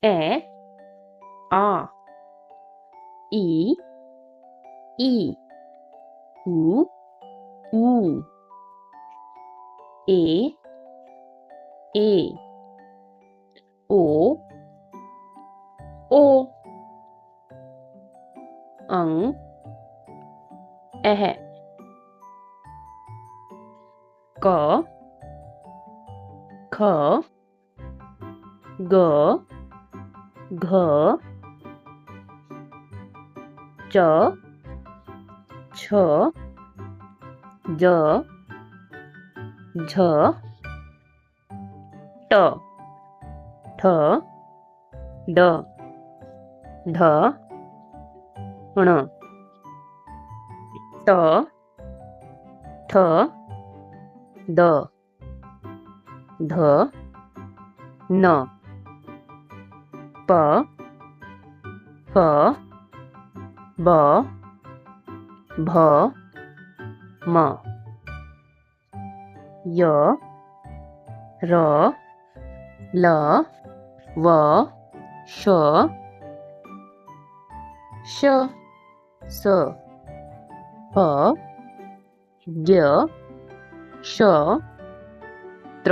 ए आ ई उ ए ओ अंग एह क ख ग घ च छ ज झ ट ठ ड ढ ण ત થ દ ધ ન પ ફ બ ભ મ ય ર લ વ શ શ સ હ ય શ ત્ર